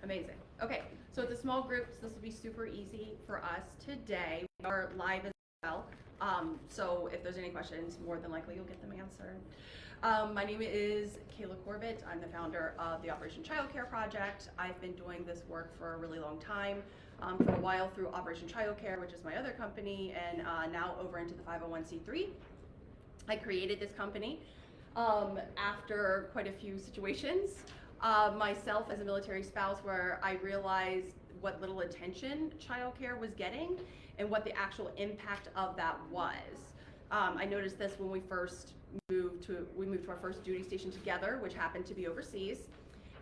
Amazing. Okay, so it's a small group, so this will be super easy for us today. We are live as well, so if there's any questions, more than likely you'll get them answered. My name is Kayla Corbitt. I'm the founder of the Operation Childcare Project. I've been doing this work for a really long time, for a while through Operation Childcare, which is my other company, and now over into the 501c3. I created this company after quite a few situations. Myself as a military spouse, where I realized what little attention childcare was getting and what the actual impact of that was. I noticed this when we moved to our first duty station together, which happened to be overseas,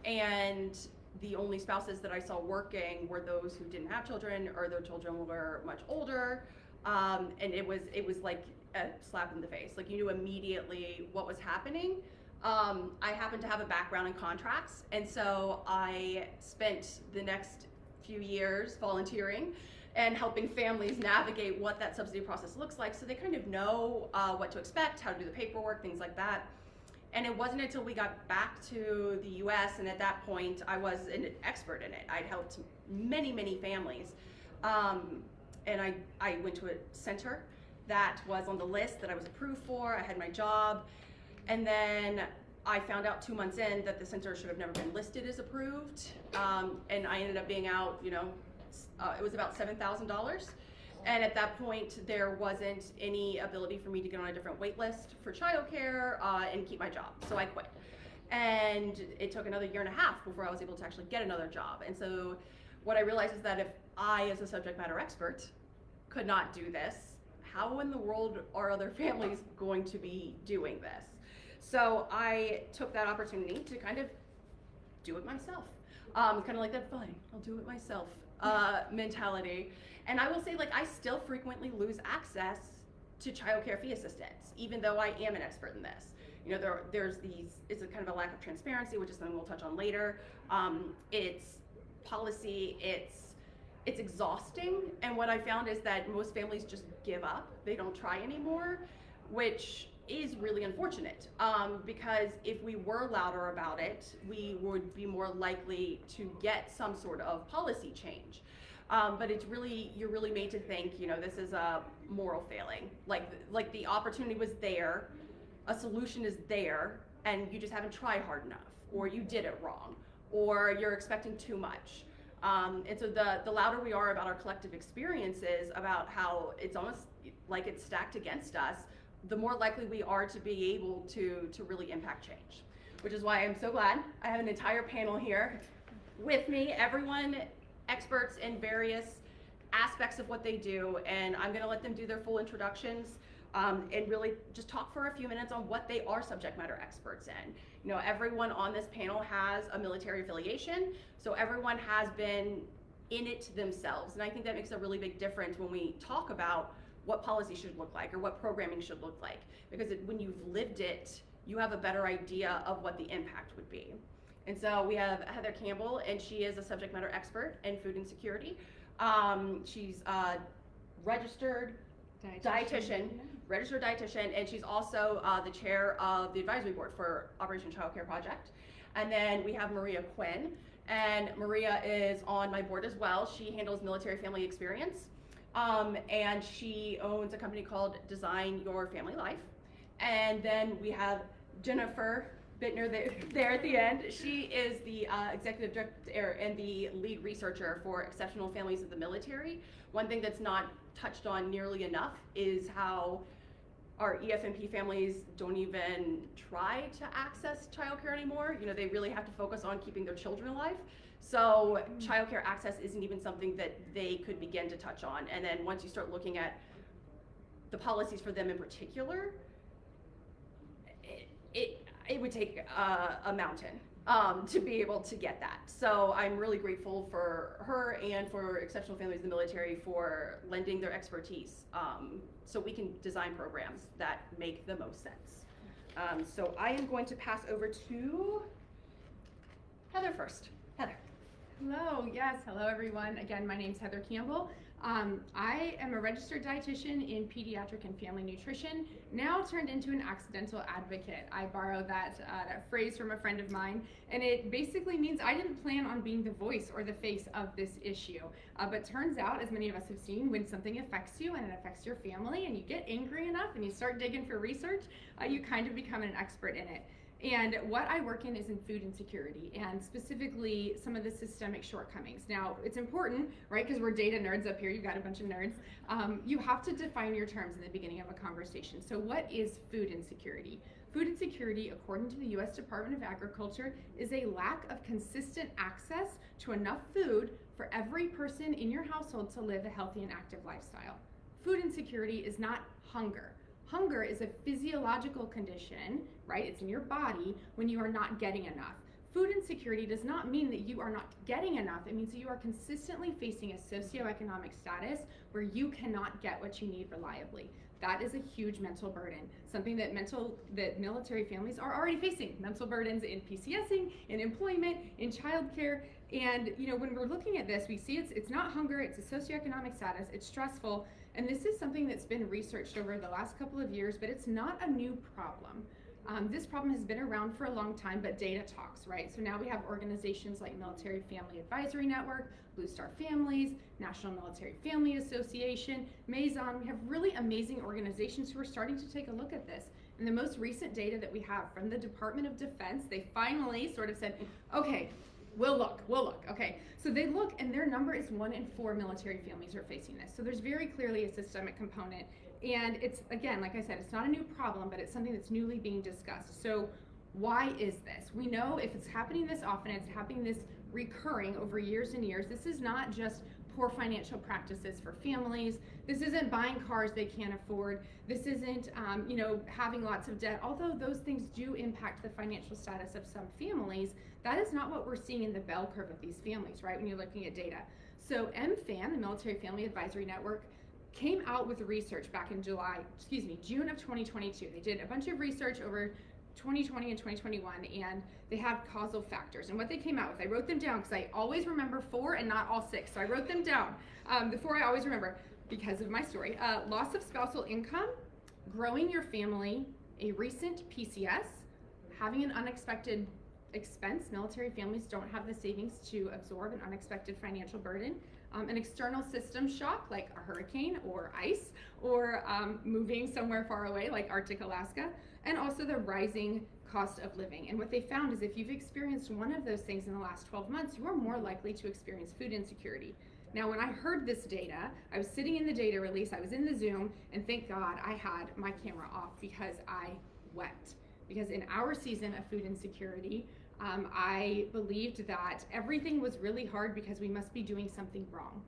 and the only spouses that I saw working were those who didn't have children or their children were much older, and it was like a slap in the face. Like, you knew immediately what was happening. I happen to have a background in contracts, and so I spent the next few years volunteering and helping families navigate what that subsidy process looks like, so they kind of know what to expect, how to do the paperwork, things like that. And it wasn't until we got back to the US, and at that point I was an expert in it. I'd helped many, many families, and I went to a center that was on the list that I was approved for. I had my job. And then I found out 2 months in that the center should have never been listed as approved. And I ended up being out, it was about $7,000. And at that point, there wasn't any ability for me to get on a different wait list for childcare and keep my job. So I quit. And it took another 1.5 years before I was able to actually get another job. And so what I realized is that if I, as a subject matter expert, could not do this, how in the world are other families going to be doing this? So I took that opportunity to kind of do it myself. Kind of like that, fine, I'll do it myself mentality. And I will say, like, I still frequently lose access to childcare fee assistance, even though I am an expert in this. It's a kind of a lack of transparency, which is something we'll touch on later. It's policy, it's exhausting, and what I found is that most families just give up. They don't try anymore, which is really unfortunate, because if we were louder about it, we would be more likely to get some sort of policy change. But you're really made to think, this is a moral failing. Like the opportunity was there, a solution is there, and you just haven't tried hard enough, or you did it wrong, or you're expecting too much. And so the louder we are about our collective experiences, about how it's almost like it's stacked against us, the more likely we are to be able to really impact change. Which is why I'm so glad I have an entire panel here with me, everyone experts in various aspects of what they do, and I'm gonna let them do their full introductions and really just talk for a few minutes on what they are subject matter experts in. Everyone on this panel has a military affiliation, so everyone has been in it themselves. And I think that makes a really big difference when we talk about what policy should look like or what programming should look like. Because when you've lived it, you have a better idea of what the impact would be. And so we have Heather Campbell, and she is a subject matter expert in food insecurity. She's a registered dietitian, and she's also the chair of the advisory board for Operation Childcare Project. And then we have Maria Quinn, and Maria is on my board as well. She handles military family experience, and she owns a company called Design Your Family Life. And then we have Jennifer Bittner there at the end. She is the executive director and the lead researcher for Exceptional Families of the Military. One thing that's not touched on nearly enough is how our EFMP families don't even try to access childcare anymore. They really have to focus on keeping their children alive. So childcare access isn't even something that they could begin to touch on. And then once you start looking at the policies for them in particular, it would take a mountain to be able to get that. So I'm really grateful for her and for Exceptional Families in the Military for lending their expertise so we can design programs that make the most sense. So I am going to pass over to Heather first. Heather. Hello, yes, hello everyone. Again, my name's Heather Campbell. I am a registered dietitian in pediatric and family nutrition, now turned into an accidental advocate. I borrowed that phrase from a friend of mine, and it basically means I didn't plan on being the voice or the face of this issue. But turns out, as many of us have seen, when something affects you and it affects your family and you get angry enough and you start digging for research, you kind of become an expert in it. And what I work in is in food insecurity, and specifically some of the systemic shortcomings. Now, it's important, right, because we're data nerds up here, you've got a bunch of nerds. You have to define your terms in the beginning of a conversation. So what is food insecurity? Food insecurity, according to the U.S. Department of Agriculture, is a lack of consistent access to enough food for every person in your household to live a healthy and active lifestyle. Food insecurity is not hunger. Hunger is a physiological condition, right? It's in your body when you are not getting enough. Food insecurity does not mean that you are not getting enough. It means that you are consistently facing a socioeconomic status where you cannot get what you need reliably. That is a huge mental burden, something that military families are already facing. Mental burdens in PCSing, in employment, in childcare. And when we're looking at this, we see it's not hunger, it's a socioeconomic status, it's stressful. And this is something that's been researched over the last couple of years, but it's not a new problem. This problem has been around for a long time, but data talks, right? So now we have organizations like Military Family Advisory Network, Blue Star Families, National Military Family Association, Maison. We have really amazing organizations who are starting to take a look at this. And the most recent data that we have from the Department of Defense, they finally sort of said, okay, we'll look. Okay, so they look, and their number is 1 in 4 military families are facing this. So there's very clearly a systemic component. And it's, again, like I said, it's not a new problem, but it's something that's newly being discussed. So why is this? We know if it's happening this often, it's happening this recurring over years and years. This is not just poor financial practices for families. This isn't buying cars they can't afford. This isn't, having lots of debt. Although those things do impact the financial status of some families, that is not what we're seeing in the bell curve of these families, right, when you're looking at data. So MFAN, the Military Family Advisory Network, came out with research back in June of 2022. They did a bunch of research over 2020 and 2021, and they have causal factors. And what they came out with, I wrote them down because I always remember 4 and not all 6. So I wrote them down. The 4 I always remember because of my story. Loss of spousal income, growing your family, a recent PCS, having an unexpected expense. Military families don't have the savings to absorb an unexpected financial burden. An external system shock like a hurricane or ice, or moving somewhere far away like Arctic Alaska, and also the rising cost of living. And what they found is if you've experienced one of those things in the last 12 months, you are more likely to experience food insecurity. Now, when I heard this data, I was sitting in the data release, I was in the Zoom, and thank God I had my camera off because I wept. Because in our season of food insecurity, I believed that everything was really hard because we must be doing something wrong.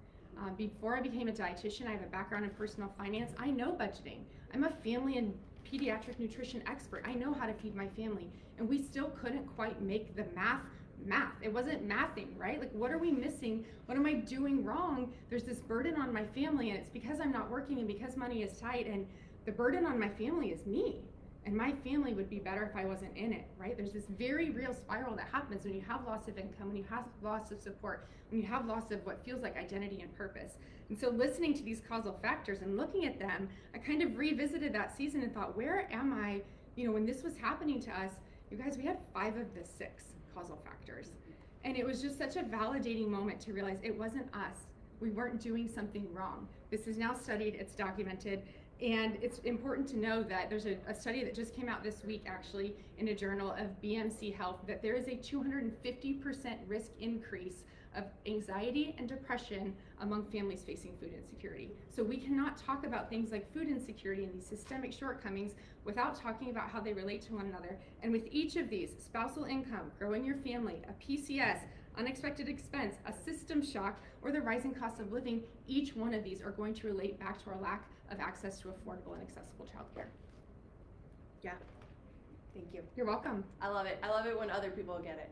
Before I became a dietitian, I have a background in personal finance. I know budgeting. I'm a family and pediatric nutrition expert. I know how to feed my family. And we still couldn't quite make the math. It wasn't mathing, right? Like, what are we missing? What am I doing wrong? There's this burden on my family, and it's because I'm not working and because money is tight, and the burden on my family is me. And my family would be better if I wasn't in it, right? There's this very real spiral that happens when you have loss of income, when you have loss of support, when you have loss of what feels like identity and purpose. And so listening to these causal factors and looking at them, I kind of revisited that season and thought, where am I? When this was happening to us, you guys, we had 5 of the 6 causal factors. And it was just such a validating moment to realize it wasn't us. We weren't doing something wrong. This is now studied, it's documented. And it's important to know that there's a study that just came out this week, actually, in a journal of BMC Health, that there is a 250% risk increase of anxiety and depression among families facing food insecurity. So we cannot talk about things like food insecurity and these systemic shortcomings without talking about how they relate to one another. And with each of these, spousal income, growing your family, a PCS, unexpected expense, a system shock, or the rising cost of living, each one of these are going to relate back to our lack of access to affordable and accessible childcare. Yeah. Thank you. You're welcome. I love it. I love it when other people get it.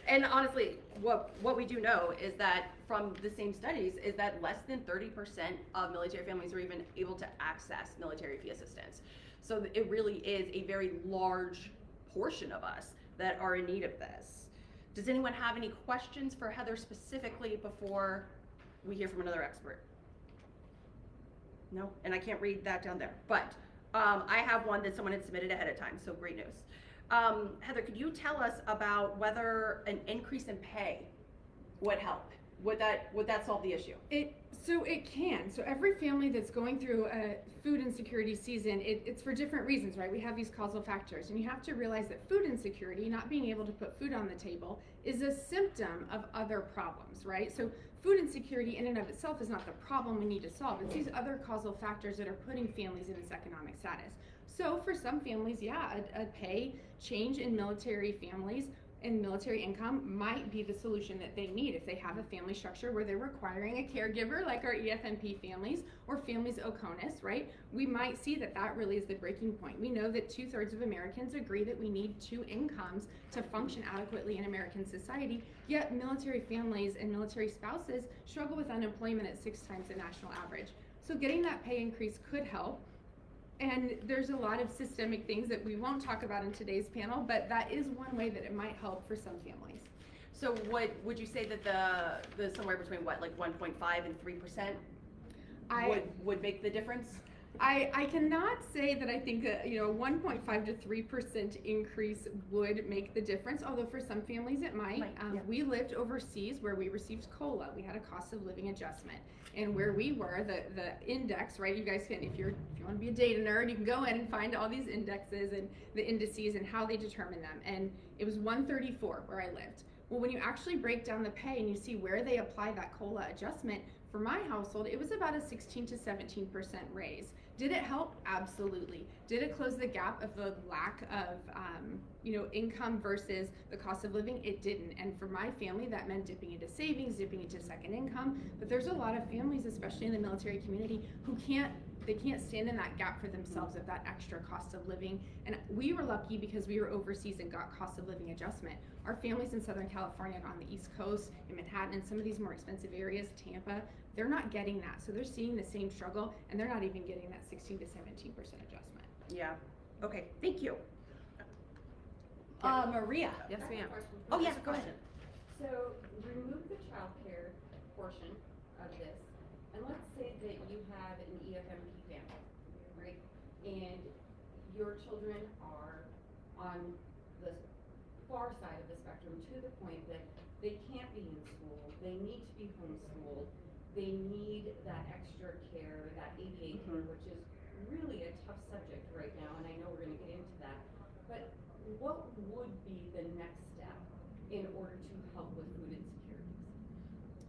And honestly, what we do know is that from the same studies is that less than 30% of military families are even able to access military fee assistance. So it really is a very large portion of us that are in need of this. Does anyone have any questions for Heather specifically before we hear from another expert. No, and I can't read that down there, but I have one that someone had submitted ahead of time, so great news. Heather, could you tell us about whether an increase in pay would help? Would that solve the issue? So it can. So every family that's going through a food insecurity season, it's for different reasons, right? We have these causal factors, and you have to realize that food insecurity, not being able to put food on the table, is a symptom of other problems, right? So food insecurity in and of itself is not the problem we need to solve. It's these other causal factors that are putting families in this economic status. So for some families, yeah, a pay change in military families and military income might be the solution that they need if they have a family structure where they're requiring a caregiver like our EFMP families or families OCONUS, right? We might see that really is the breaking point. We know that 2/3 of Americans agree that we need 2 incomes to function adequately in American society, yet military families and military spouses struggle with unemployment at 6 times the national average. So getting that pay increase could help. And there's a lot of systemic things that we won't talk about in today's panel, but that is one way that it might help for some families. So would you say that the somewhere between what, like 1.5 and 3% would make the difference? I cannot say that I think 1.5 to 3% increase would make the difference, although for some families it might. Yeah. We lived overseas where we received COLA. We had a cost of living adjustment. And where we were, the index, right? You guys can, if you want to be a data nerd, you can go in and find all these indexes and the indices and how they determine them. And it was 134 where I lived. Well, when you actually break down the pay and you see where they apply that COLA adjustment, for my household, it was about a 16 to 17% raise. Did it help? Absolutely. Did it close the gap of the lack of income versus the cost of living? It didn't. And for my family, that meant dipping into savings, dipping into second income. But there's a lot of families, especially in the military community, who can't stand in that gap for themselves of that extra cost of living. And we were lucky because we were overseas and got cost of living adjustment. Our families in Southern California and on the East Coast, in Manhattan, and some of these more expensive areas, Tampa, they're not getting that. So they're seeing the same struggle, and they're not even getting that 16 to 17% adjustment. Yeah. Okay, thank you. Maria. Yes, ma'am. Oh, yeah, go ahead. So remove the childcare portion of this, and let's say that you have an EFMP family, right? And your children are on the far side of the spectrum to the point that they can't be in school, they need to be homeschooled, they need that extra care, that ABA care, which is really a tough subject right now, and I know we're going to get into that. But what would be the next step in order to help with food insecurities?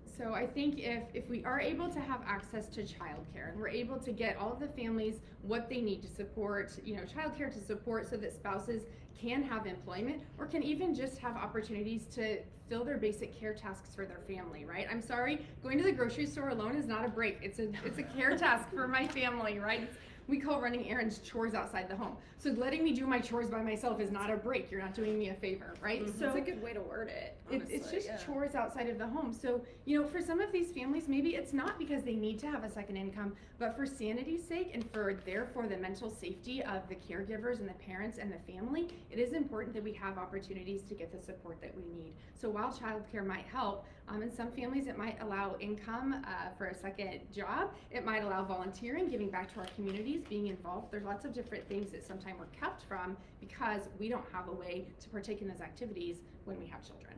So I think if we are able to have access to childcare and we're able to get all of the families what they need to support, childcare to support so that spouses can have employment or can even just have opportunities to fill their basic care tasks for their family, right? I'm sorry, going to the grocery store alone is not a break. It's a care task for my family, right? We call running errands chores outside the home. So letting me do my chores by myself is not a break. You're not doing me a favor, right? Mm-hmm. So That's a good way to word it. Honestly, it's just chores outside of the home. So, for some of these families, maybe it's not because they need to have a second income, but for sanity's sake and therefore the mental safety of the caregivers and the parents and the family, it is important that we have opportunities to get the support that we need. So while childcare might help, in some families it might allow income for a second job. It might allow volunteering, giving back to our communities, being involved. There's lots of different things that sometimes we're kept from because we don't have a way to partake in those activities when we have children.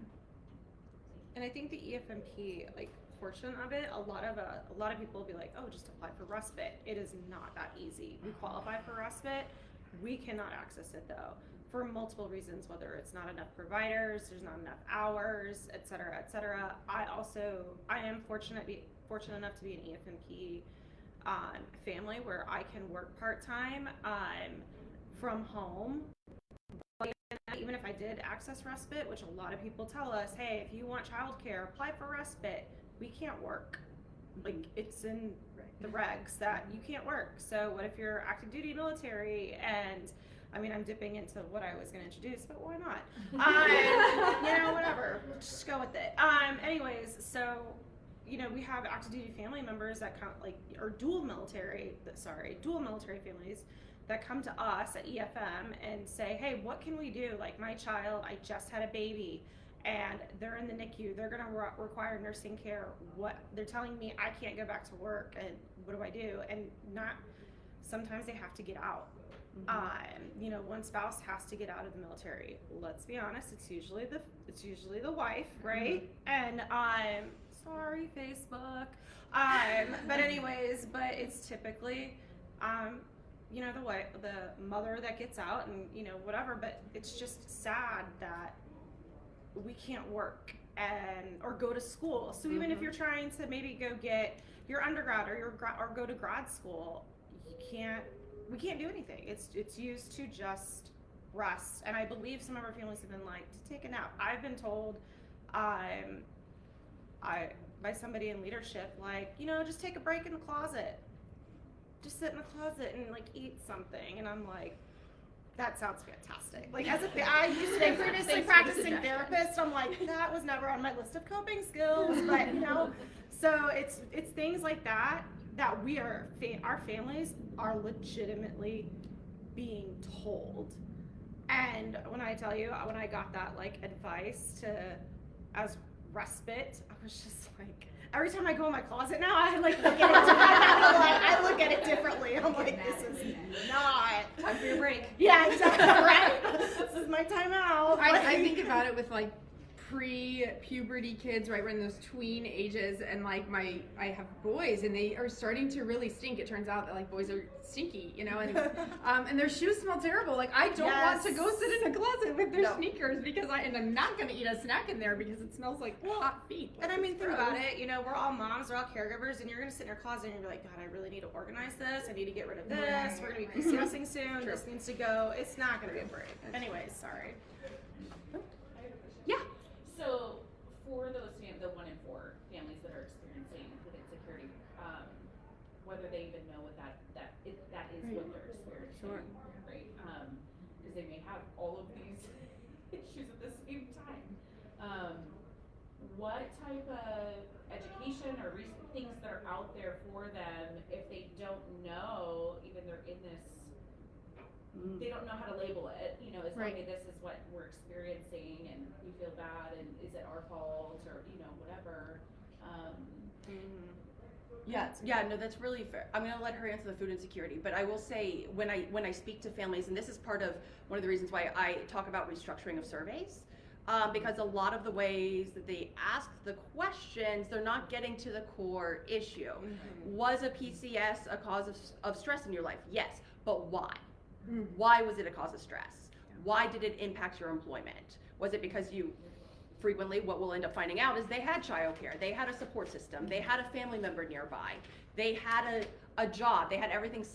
And I think the EFMP portion of it, a lot of people will be like, oh, just apply for respite. It is not that easy. We qualify for respite. We cannot access it though, for multiple reasons, whether it's not enough providers, there's not enough hours, et cetera, et cetera. I am fortunate enough to be an EFMP family where I can work part-time from home. But even if I did access respite, which a lot of people tell us, hey, if you want childcare, apply for respite. We can't work. It's in the regs that you can't work. So what if you're active duty military? And I'm dipping into what I was going to introduce, but why not? Whatever. Just go with it. Anyways, so we have active duty family members that come or dual military families that come to us at EFM and say, hey, what can we do? My child, I just had a baby and they're in the NICU, they're going to require nursing care. What they're telling me, I can't go back to work, and what do I do? And sometimes they have to get out. You know, one spouse has to get out of the military. Let's be honest, it's usually the wife, right? And sorry, Facebook. But anyways, it's typically you know, the mother that gets out, and you know, whatever. But it's just sad that we can't work or go to school. So even if you're trying to maybe go get your undergrad or go to grad school, we can't do anything. It's used to just rest. And I believe some of our families have been like, to take a nap. I've been told by somebody in leadership, like, you know, just take a break in the closet. Just sit in the closet and like eat something. And I'm like, that sounds fantastic. Like, I used to be a previously practicing therapist. I'm like, that was never on my list of coping skills. But you know, so it's things like that our families are legitimately being told. And when I tell you, when I got that like advice as respite, I was just like, every time I go in my closet now, I like look at it. I look at it differently. I'm like, this is not Time for your break. Yeah, exactly. Right. This is my time out. I think about it with like pre-puberty kids, right? We're in those tween ages, and like I have boys, and they are starting to really stink. It turns out that like boys are stinky, you know, and their shoes smell terrible. Like I don't want to go sit in a closet with their sneakers because I'm not going to eat a snack in there because it smells like hot feet. And I mean, think about it. You know, we're all moms, we're all caregivers, and you're going to sit in your closet and you're like, God, I really need to organize this. I need to get rid of this. We're going to be PCSing soon. This needs to go. It's not going to be a break. Anyways, sorry. Yeah. So for those the 1 in 4 families that are experiencing with insecurity, whether they even know what that is what they're experiencing, right? Because they may have all of these issues at the same time. What type of education or things that are out there for them if they don't know, even they're in this, they don't know how to label it, you know, it's okay, this is what we're experiencing and we feel bad and is it our fault or, you know, whatever. Yeah, no, that's really fair. I'm going to let her answer the food insecurity, but I will say when I speak to families, and this is part of one of the reasons why I talk about restructuring of surveys, because a lot of the ways that they ask the questions, they're not getting to the core issue. Was a PCS a cause of stress in your life? Yes, but why? Why was it a cause of stress? Why did it impact your employment? Was it because frequently what we'll end up finding out is they had childcare, they had a support system, they had a family member nearby, they had a job, they had everything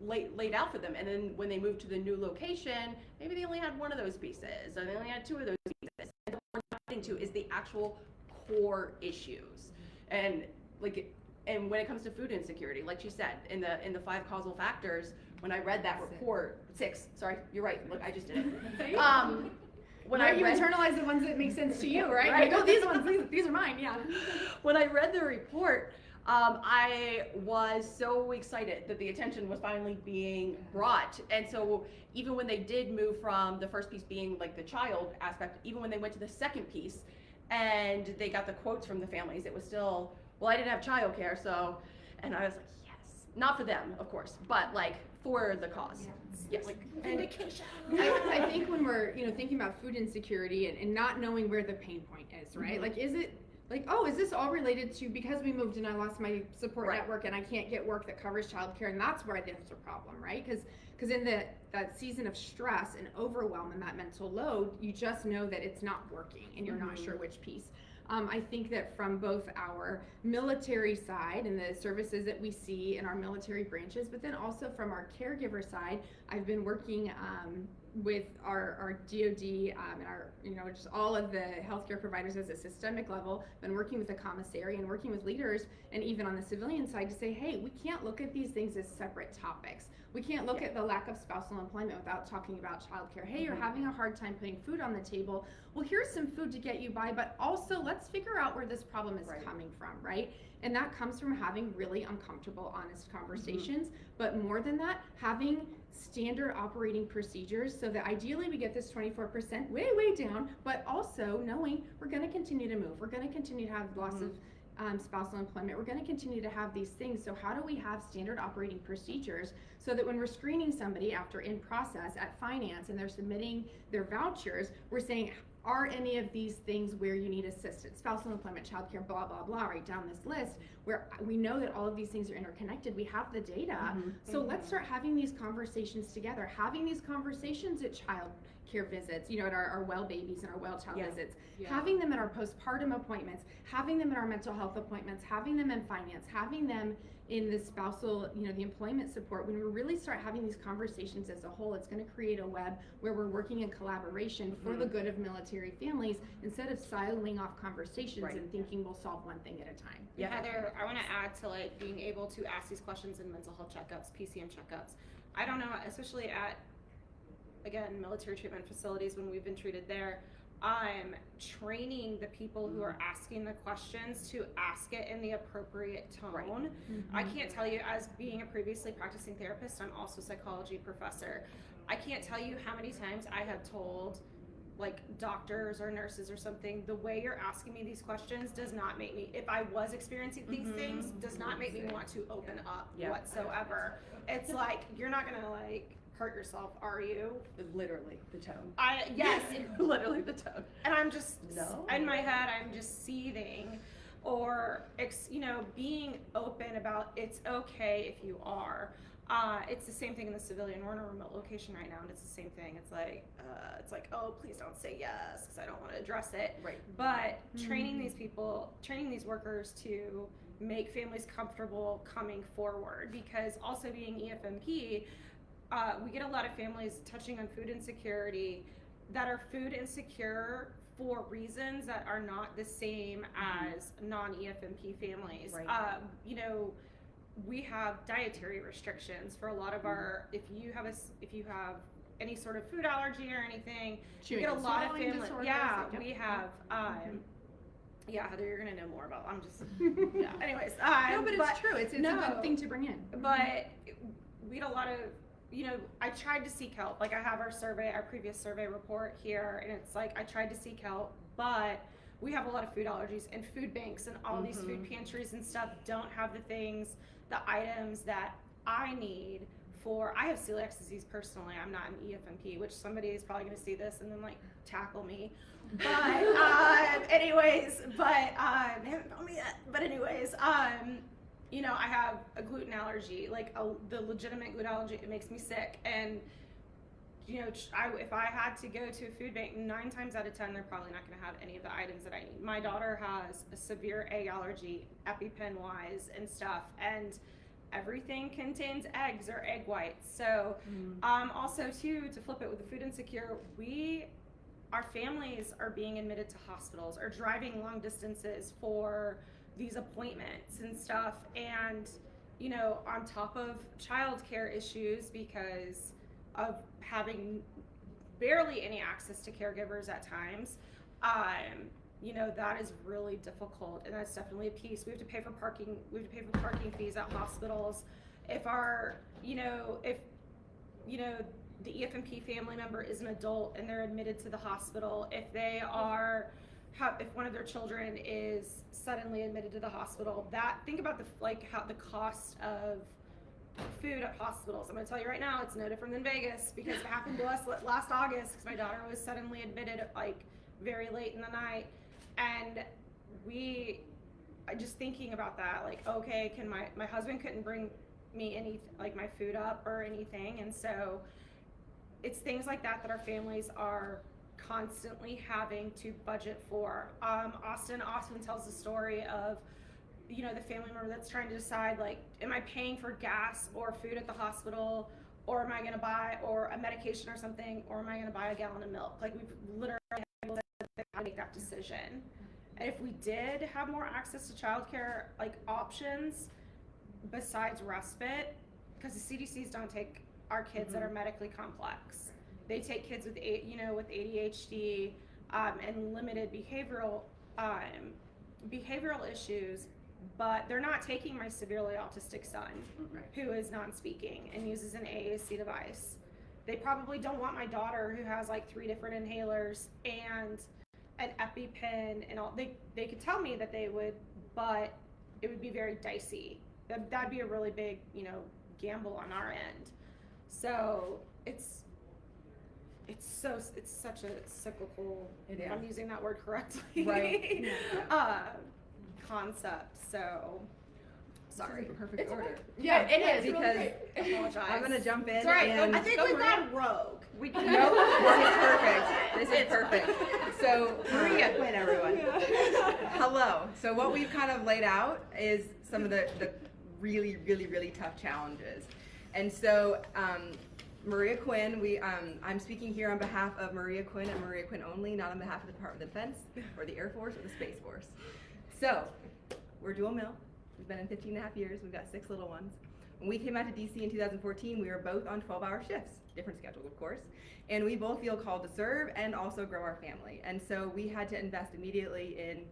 laid out for them, and then when they moved to the new location, maybe they only had one of those pieces, or they only had 2 of those pieces. And what we're getting to is the actual core issues. And when it comes to food insecurity, like you said, in the 5 causal factors, when I read that report, 6, sorry, you're right, look, I just did it. You internalize the ones that make sense to you, right? Like, oh, these are mine, yeah. When I read the report, I was so excited that the attention was finally being brought. And so even when they did move from the first piece being like the child aspect, even when they went to the second piece and they got the quotes from the families, it was still, well, I didn't have childcare, so, and I was like, yes. Not for them, of course, but like for the cause. Yes. Like vindication. I think when we're, thinking about food insecurity and not knowing where the pain point is, right? Like, is it like, oh, is this all related to because we moved and I lost my support network and I can't get work that covers childcare, and that's where there's a problem, right? Because in that season of stress and overwhelm and that mental load, you just know that it's not working and you're not sure which piece. I think that from both our military side and the services that we see in our military branches, but then also from our caregiver side, I've been working with our DOD and our, just all of the healthcare providers as a systemic level, been working with the commissary and working with leaders, and even on the civilian side to say, hey, we can't look at these things as separate topics. We can't look at the lack of spousal employment without talking about childcare. Hey, you're having a hard time putting food on the table. Well, here's some food to get you by, but also let's figure out where this problem is coming from, right? And that comes from having really uncomfortable, honest conversations. But more than that, having standard operating procedures so that ideally we get this 24% way down, but also knowing we're going to continue to move, we're going to continue to have loss of spousal employment, we're going to continue to have these things. So how do we have standard operating procedures so that when we're screening somebody after in process at finance and they're submitting their vouchers, we're saying, are any of these things where you need assistance? Spousal employment, childcare, blah, blah, blah, right down this list, where we know that all of these things are interconnected. We have the data. So let's start having these conversations together, having these conversations at child care visits, you know, at our well babies and our well child visits, having them at our postpartum appointments, having them at our mental health appointments, having them in finance, having them in the spousal, you know, the employment support. When we really start having these conversations as a whole, it's going to create a web where we're working in collaboration for the good of military families instead of siloing off conversations and thinking we'll solve one thing at a time. Heather, I want to add to like being able to ask these questions in mental health checkups, PCM checkups. I don't know, especially at, again, military treatment facilities when we've been treated there, I'm training the people who are asking the questions to ask it in the appropriate tone. I can't tell you, as being a previously practicing therapist, I'm also a psychology professor. I can't tell you how many times I have told like doctors or nurses or something, the way you're asking me these questions does not make me, if I was experiencing these things, does not make me want to open up whatsoever. It's like, you're not gonna like hurt yourself, are you? Literally the tone. Yes. Literally the tone. And I'm just, No. in my head, I'm just seething, or, you know, being open about it's okay if you are. It's the same thing in the civilian. We're in a remote location right now, and it's the same thing. It's like, oh, please don't say yes, because I don't want to address it. Right. But training these people, training these workers to make families comfortable coming forward, because also being EFMP, we get a lot of families touching on food insecurity that are food insecure for reasons that are not the same as non-EFMP families. Right. You know, we have dietary restrictions for a lot of our, if you have any sort of food allergy or anything, you get a lot of families. We have Heather, you're gonna know more about. I'm just anyways. No, but it's true. It's a good thing to bring in. But we had a lot of, you know, I tried to seek help. Like I have our previous survey report here, and it's like I tried to seek help, but we have a lot of food allergies, and food banks and all these food pantries and stuff don't have the items that I need for. I have celiac disease personally. I'm not an EFMP, which somebody is probably going to see this and then like tackle me. But anyways, they haven't found me yet. But anyways, you know, I have a gluten allergy, like the legitimate gluten allergy. It makes me sick, and you know, if I had to go to a food bank, 9 times out of 10, they're probably not going to have any of the items that I need. My daughter has a severe egg allergy, EpiPen wise and stuff, and everything contains eggs or egg whites. So, also too, to flip it with the food insecure, our families are being admitted to hospitals or driving long distances for these appointments and stuff, and you know, on top of childcare issues because of having barely any access to caregivers at times, you know, that is really difficult, and that's definitely a piece. We have to pay for parking. We have to pay for parking fees at hospitals. If the EFMP family member is an adult and they're admitted to the hospital, if one of their children is suddenly admitted to the hospital, think about the cost of food at hospitals. I'm going to tell you right now, it's no different than Vegas, because it happened to us last August, because my daughter was suddenly admitted like very late in the night, and just thinking about that, like, okay, my husband couldn't bring me any, like, my food up or anything, and so it's things like that our families are constantly having to budget for. Austin often tells the story of, you know, the family member that's trying to decide, like, am I paying for gas or food at the hospital, or am I going to buy or a medication or something, or am I going to buy a gallon of milk? Like, we've literally had to make that decision. And if we did have more access to childcare, like, options besides respite, because the CDCs don't take our kids that are medically complex. They take kids with ADHD and limited behavioral issues, but they're not taking my severely autistic son, Right. who is non-speaking and uses an AAC device. They probably don't want my daughter, who has like 3 different inhalers and an EpiPen and all. They could tell me that they would, but it would be very dicey. That'd be a really big, gamble on our end. So it's such a cyclical, if I'm using that word correctly, Right. concept. So sorry. Perfect order. Yeah, it is. Because I apologize. I'm gonna jump in. It's all right. and I think we've gone rogue. we can this is perfect. So Maria Quinn, everyone. Hello. So what we've kind of laid out is some of the really, really, really tough challenges. And so Maria Quinn, I'm speaking here on behalf of Maria Quinn and Maria Quinn only, not on behalf of the Department of Defense or the Air Force or the Space Force. So we're dual mill. We've been in 15 and a half years. We've got 6 little ones. When we came out to DC in 2014, we were both on 12-hour shifts, different schedules, of course. And we both feel called to serve and also grow our family. And so we had to invest immediately in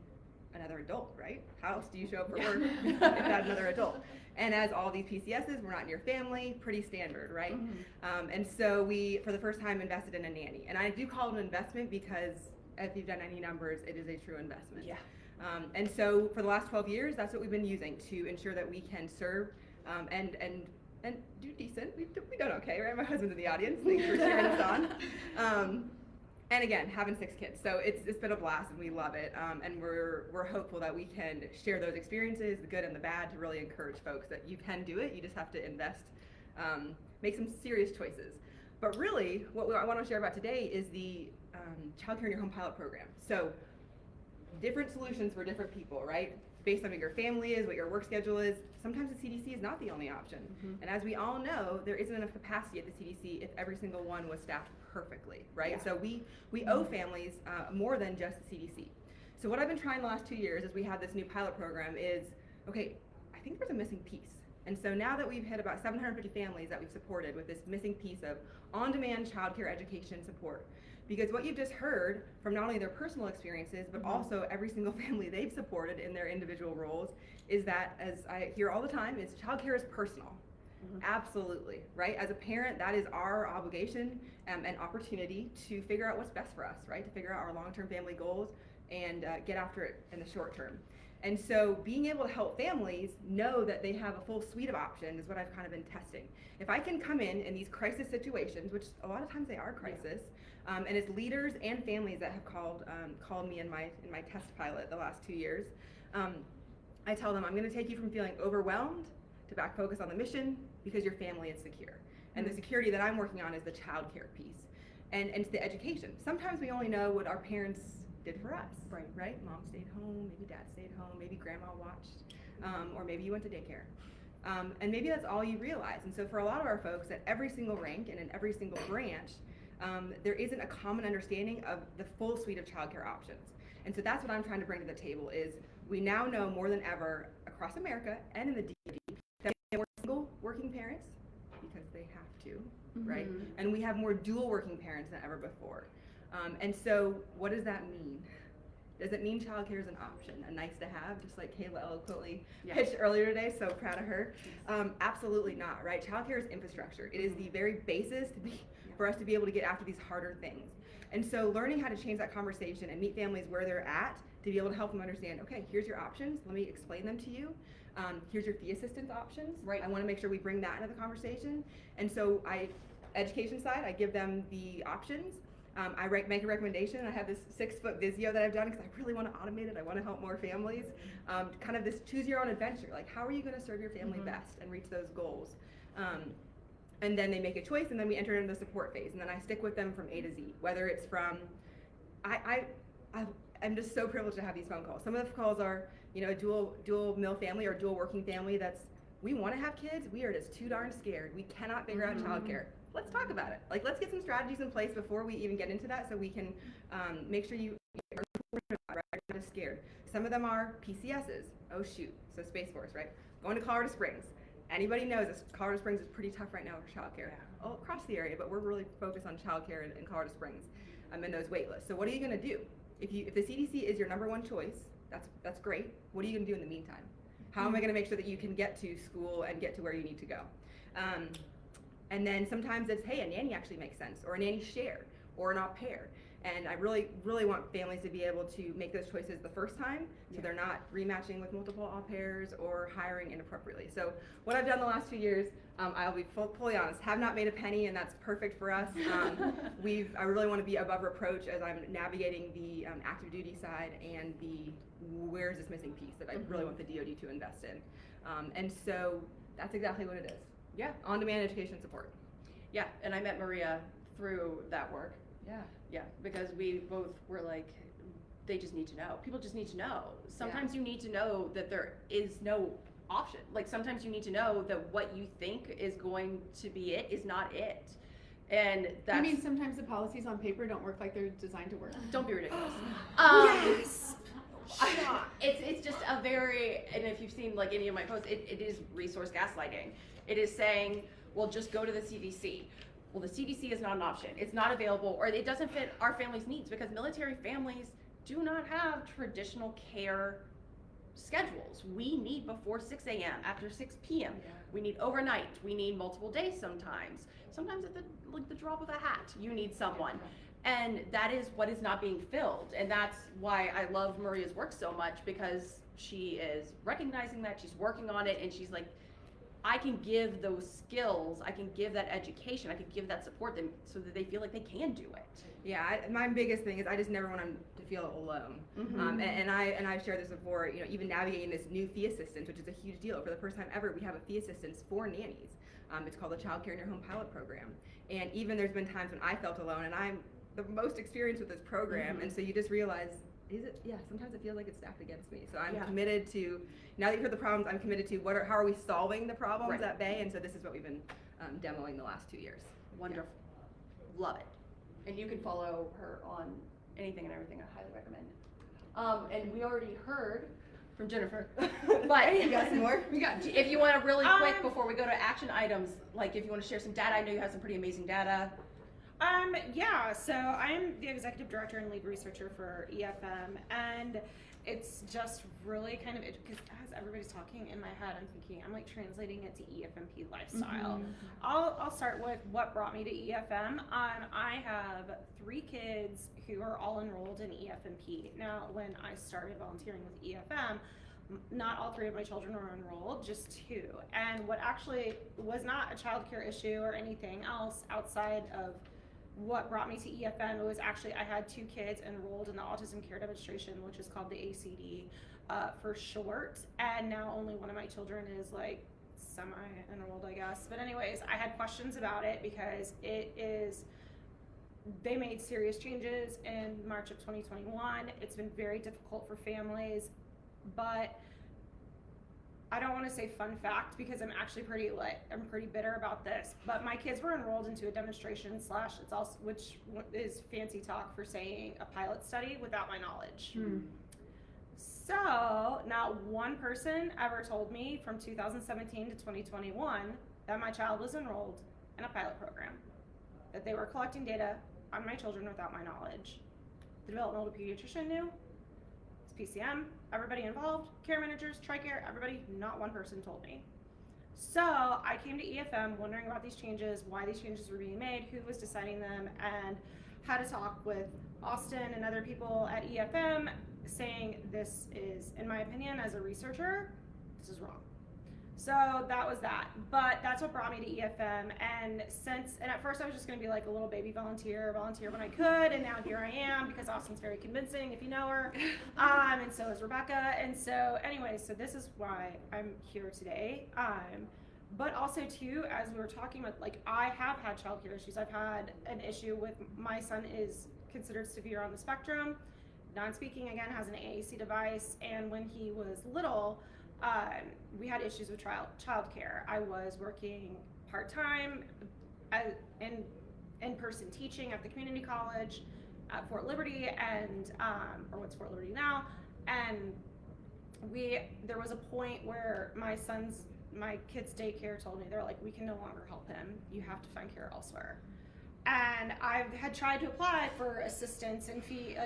another adult, right? How else do you show up for work if not another adult? And as all these PCSs, we're not in your family, pretty standard, right? Mm-hmm. And so we, for the first time, invested in a nanny. And I do call it an investment because if you've done any numbers, it is a true investment. Yeah. And so for the last 12 years, that's what we've been using to ensure that we can serve and do decent. We've done okay, right? My husband's in the audience. Thanks for cheering us on. And again, having 6 kids, so it's been a blast and we love it. And we're hopeful that we can share those experiences, the good and the bad, to really encourage folks that you can do it. You just have to invest, make some serious choices. But really, what I want to share about today is the Child Care in Your Home pilot program. So different solutions for different people, right? Based on what your family is, what your work schedule is. Sometimes the CDC is not the only option. And as we all know, there isn't enough capacity at the CDC if every single one was staffed perfectly, right? Yeah. So we owe families more than just the CDC. So what I've been trying the last 2 years as we have this new pilot program is, okay, I think there's a missing piece. And so now that we've hit about 750 families that we've supported with this missing piece of on-demand childcare education support, because what you've just heard from not only their personal experiences, but also every single family they've supported in their individual roles, is that, as I hear all the time, is childcare is personal. Absolutely, right? As a parent, that is our obligation and opportunity to figure out what's best for us, right? To figure out our long-term family goals and get after it in the short term. And so being able to help families know that they have a full suite of options is what I've kind of been testing. If I can come in these crisis situations, which a lot of times they are crisis, and it's leaders and families that have called me in my test pilot the last 2 years, I tell them I'm going to take you from feeling overwhelmed to back focus on the mission because your family is secure. And the security that I'm working on is the child care piece. And it's the education. Sometimes we only know what our parents did for us, right? Mom stayed home, maybe dad stayed home, maybe grandma watched, or maybe you went to daycare. And maybe that's all you realize. And so for a lot of our folks at every single rank and in every single branch, there isn't a common understanding of the full suite of childcare options. And so that's what I'm trying to bring to the table is we now know more than ever across America and in the DoD that we have more single working parents because they have to, right? And we have more dual working parents than ever before. And so what does that mean? Does it mean childcare is an option, a nice to have, just like Kayla eloquently pitched earlier today, so proud of her. Absolutely not, right? Childcare is infrastructure. It is the very basis for us to be able to get after these harder things. And so learning how to change that conversation and meet families where they're at to be able to help them understand, okay, here's your options, let me explain them to you. Here's your fee assistance options. I want to make sure we bring that into the conversation. And so education side, I give them the options. I make a recommendation. I have this 6-foot Visio that I've done because I really want to automate it. I want to help more families. Kind of this choose your own adventure. Like, how are you going to serve your family best and reach those goals? And then they make a choice, and then we enter into the support phase. And then I stick with them from A to Z, whether it's from, I'm just so privileged to have these phone calls. Some of the calls are, a dual mill family or dual working family we want to have kids, we are just too darn scared. We cannot figure out childcare. Let's talk about it. Like, let's get some strategies in place before we even get into that so we can make sure you are not just scared. Some of them are PCSs. Oh shoot, so Space Force, right? Going to Colorado Springs. Anybody knows this, Colorado Springs is pretty tough right now for childcare. All across the area, but we're really focused on childcare in Colorado Springs in those wait lists. So what are you gonna do? If the CDC is your #1 choice, that's great. What are you gonna do in the meantime? How am I going to make sure that you can get to school and get to where you need to go? And then sometimes it's, hey, a nanny actually makes sense, or a nanny share, or an au pair. And I really, really want families to be able to make those choices the first time, so they're not rematching with multiple au pairs or hiring inappropriately. So what I've done the last few years, I'll be fully honest, have not made a penny, and that's perfect for us. I really want to be above reproach as I'm navigating the active duty side and the where's this missing piece that I really want the DoD to invest in. And so that's exactly what it is. Yeah. On-demand education support. Yeah, and I met Maria through that work. Yeah. Yeah, because we both were like, they just need to know. People just need to know. Sometimes you need to know that there is no option. Like sometimes you need to know that what you think is going to be it is not it. And that's, I mean, sometimes the policies on paper don't work like they're designed to work. don't be ridiculous. Yes. It's just a very, and if you've seen like any of my posts, it is resource gaslighting. It is saying, well, just go to the CDC. Well, the CDC is not an option. It's not available, or it doesn't fit our family's needs, because military families do not have traditional care schedules. We need before 6 a.m., after 6 p.m. Yeah. We need overnight. We need multiple days sometimes. Sometimes at the drop of a hat, you need someone. And that is what is not being filled. And that's why I love Maria's work so much, because she is recognizing that, she's working on it, and she's like, I can give those skills, I can give that education, I can give that support them so that they feel like they can do it. Yeah, my biggest thing is I just never want them to feel alone. And I've shared this before, you know, even navigating this new fee assistance, which is a huge deal. For the first time ever, we have a fee assistance for nannies. It's called the Child Care in Your Home Pilot Program. And even there's been times when I felt alone, and I'm the most experienced with this program, and so you just realize, sometimes it feels like it's stacked against me. So I'm committed to, now that you've heard the problems, I'm committed to how are we solving the problems at bay, and so this is what we've been demoing the last 2 years. Wonderful. Love it. And you can follow her on anything and everything. I highly recommend. And we already heard from Jennifer, but You got some more? we got. If you want to really quick before we go to action items, like if you want to share some data, I know you have some pretty amazing data. Yeah, so I'm the executive director and lead researcher for EFM, and it's just really kind of, because as everybody's talking in my head, I'm thinking, I'm like translating it to EFMP lifestyle. I'll start with what brought me to EFM. I have 3 kids who are all enrolled in EFMP. Now, when I started volunteering with EFM, not all 3 of my children were enrolled, just 2. And what actually was not a child care issue or anything else outside of what brought me to EFM, was actually I had 2 kids enrolled in the Autism Care Demonstration, which is called the ACD for short, and now only one of my children is like semi-enrolled, I guess. But anyways, I had questions about it because they made serious changes in March of 2021. It's been very difficult for families, but I don't want to say fun fact because I'm actually I'm pretty bitter about this, but my kids were enrolled into a demonstration / it's also, which is fancy talk for saying a pilot study without my knowledge. So not one person ever told me from 2017 to 2021 that my child was enrolled in a pilot program, that they were collecting data on my children without my knowledge. The developmental pediatrician knew. PCM, everybody involved, care managers, TRICARE, everybody, not one person told me. So I came to EFM wondering about these changes, why these changes were being made, who was deciding them, and had to talk with Austin and other people at EFM saying this is, in my opinion, as a researcher, this is wrong. So that was that, but that's what brought me to EFM, and at first I was just gonna be like a little baby volunteer when I could, and now here I am because Austin's very convincing if you know her, and so is Rebecca, and so anyway, so this is why I'm here today, but also too, as we were talking about, like I have had childcare issues. I've had an issue with, my son is considered severe on the spectrum, non-speaking, again, has an AAC device, and when he was little, we had issues with childcare. I was working part-time in-person teaching at the community college at Fort Liberty, and or what's Fort Liberty now, and there was a point where my kids' daycare told me, they're like, we can no longer help him. You have to find care elsewhere. And I had tried to apply for assistance and fee,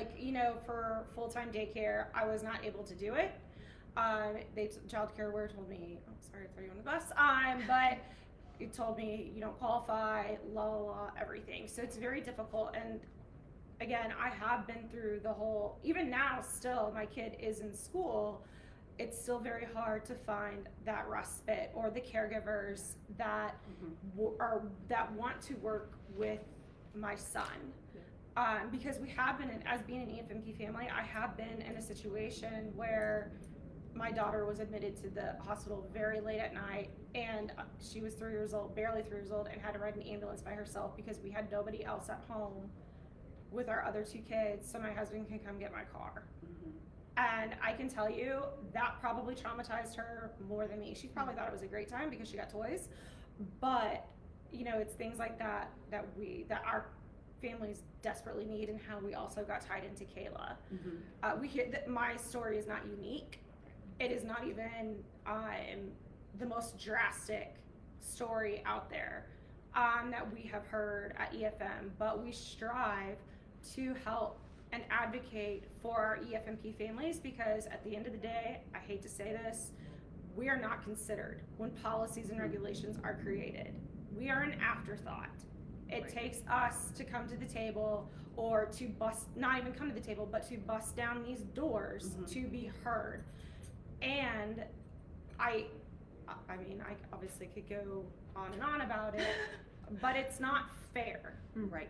for full-time daycare. I was not able to do it. Childcare Aware told me, oh, sorry to throw you on the bus, but it told me you don't qualify, everything. So it's very difficult. And again, I have been through the whole, even now still, my kid is in school, it's still very hard to find that respite or the caregivers that that want to work with my son. Because we have been, as being an EFMP family, I have been in a situation where my daughter was admitted to the hospital very late at night, and she was 3 years old, barely 3 years old, and had to ride an ambulance by herself because we had nobody else at home with our other 2 kids, so my husband can come get my car. And I can tell you that probably traumatized her more than me. She probably thought it was a great time because she got toys, but you know, it's things like that that our families desperately need, and how we also got tied into Kayla. We hear that my story is not unique. It is not even the most drastic story out there that we have heard at EFM, but we strive to help and advocate for our EFMP families, because at the end of the day, I hate to say this, we are not considered when policies and regulations are created. We are an afterthought. It takes us to come to the table, or to not even come to the table, but to bust down these doors to be heard. And I mean, I obviously could go on and on about it, but it's not fair, Right.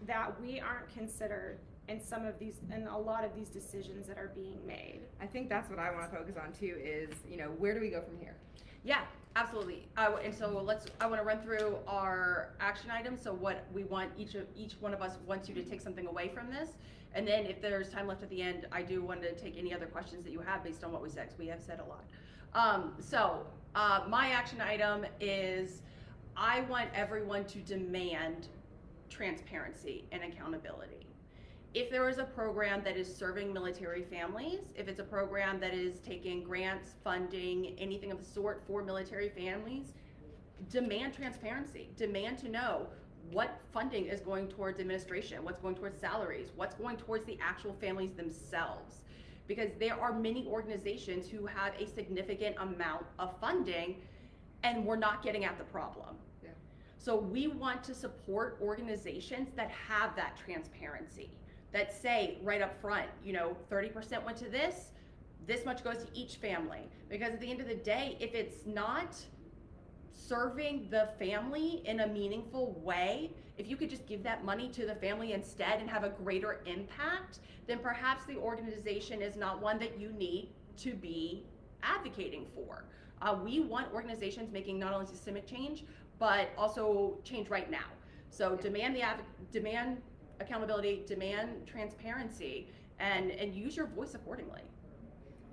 that we aren't considered in a lot of these decisions that are being made. I think that's what I want to focus on too, is, you know, where do we go from here? Yeah, absolutely. And so I want to run through our action items. So what we want, each one of us wants you to take something away from this. And then if there's time left at the end, I do want to take any other questions that you have based on what we said, because we have said a lot. My action item is, I want everyone to demand transparency and accountability. If there is a program that is serving military families, if it's a program that is taking grants, funding, anything of the sort for military families, demand transparency. Demand to know what funding is going towards administration, what's going towards salaries, what's going towards the actual families themselves. Because there are many organizations who have a significant amount of funding, and we're not getting at the problem. Yeah. So we want to support organizations that have that transparency, that say right up front, you know, 30% went to this much goes to each family. Because at the end of the day, if it's not serving the family in a meaningful way, if you could just give that money to the family instead and have a greater impact, then perhaps the organization is not one that you need to be advocating for. We want organizations making not only systemic change, but also change right now. So demand accountability, demand transparency, and use your voice accordingly.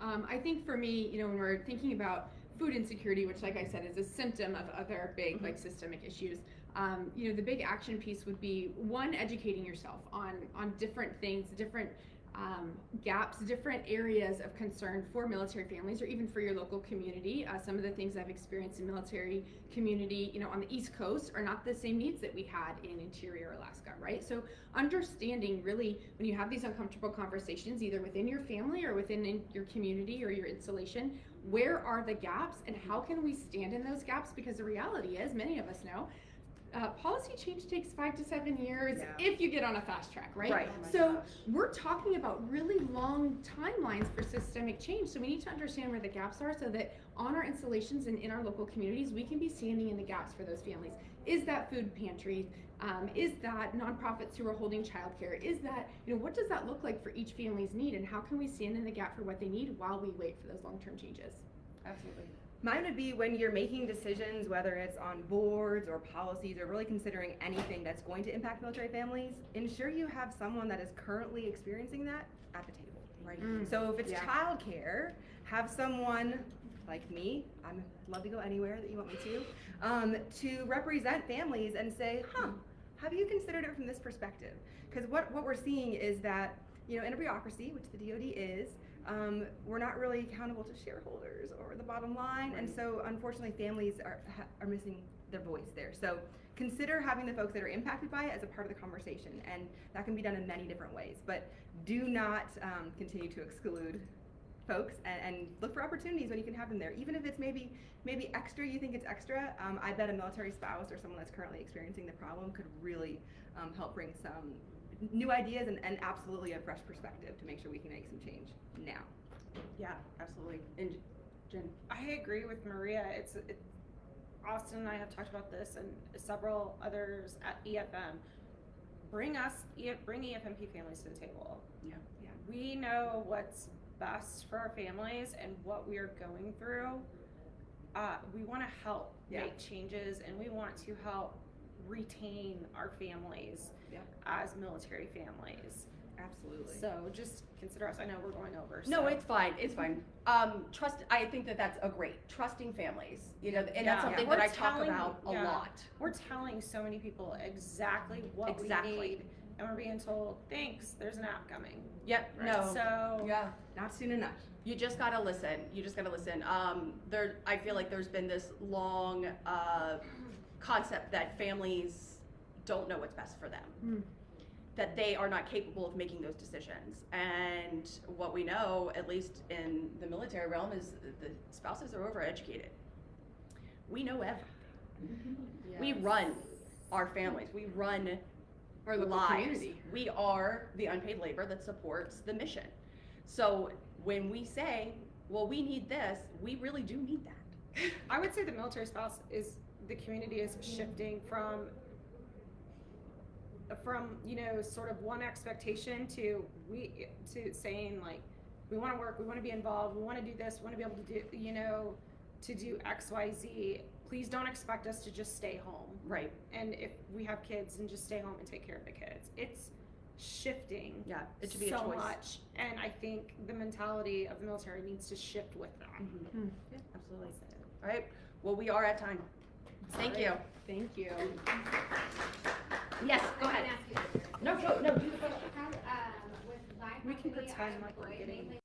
I think for me, you know, when we're thinking about food insecurity, which like I said is a symptom of other big like systemic issues, you know, the big action piece would be, one, educating yourself on different things, different gaps, different areas of concern for military families, or even for your local community. Some of the things I've experienced in military community, you know, on the East Coast are not the same needs that we had in interior Alaska, right? So understanding really, when you have these uncomfortable conversations, either within your family or within your community or your installation, where are the gaps and how can we stand in those gaps? Because the reality is, many of us know, policy change takes 5 to 7 years if you get on a fast track, right? Right. So we're talking about really long timelines for systemic change. So we need to understand where the gaps are, so that on our installations and in our local communities, we can be standing in the gaps for those families. Is that food pantries? Is that nonprofits who are holding childcare? Is that, you know, what does that look like for each family's need, and how can we stand in the gap for what they need while we wait for those long-term changes? Absolutely. Mine would be, when you're making decisions, whether it's on boards or policies, or really considering anything that's going to impact military families, ensure you have someone that is currently experiencing that at the table, right? So if it's childcare, have someone like me, I'd love to go anywhere that you want me to represent families and say, have you considered it from this perspective? Because what we're seeing is that, you know, in a bureaucracy, which the DoD is, we're not really accountable to shareholders or the bottom line, and so unfortunately families are missing their voice there. So consider having the folks that are impacted by it as a part of the conversation, and that can be done in many different ways, but do not continue to exclude folks and look for opportunities when you can have them there, even if it's maybe extra. You think it's extra. I bet a military spouse or someone that's currently experiencing the problem could really help bring some new ideas and absolutely a fresh perspective to make sure we can make some change now. Yeah, absolutely. And Jen? I agree with Maria. Austin and I have talked about this and several others at EFM. Bring EFMP families to the table. Yeah. We know what's best for our families and what we are going through. We want to help make changes, and we want to help retain our families as military families. Absolutely. So just consider us. I know we're going over. No, so. it's fine. It's fine. I think that's a great trusting families. And that's something We're that I talk telling- about a lot. We're telling so many people exactly what we need, and we're being told, thanks, there's an app coming. Yep. Right? No. So Yeah. Not soon enough. You just gotta listen. I feel like there's been this long concept that families don't know what's best for them. That they are not capable of making those decisions. And what we know, at least in the military realm, is the spouses are overeducated. We know everything. We run our families. We run Our local lives. community. We are the unpaid labor that supports the mission. So when we say, well, we need this, we really do need that. I would say the military spouse the community is shifting from sort of one expectation to saying like, we want to work, we want to be involved, we want to do this, we want to be able to do X, Y, Z. Please don't expect us to just stay home. Right. And if we have kids, and just stay home and take care of the kids. It's shifting. Yeah, it should be so a choice. much, and I think the mentality of the military needs to shift with that. Yeah, absolutely. All right. Well, we are at time. Thank you. Thank you. Yes, go ahead. I can ask you. No, do the question. With my We can company, pretend I like we're employ getting mainly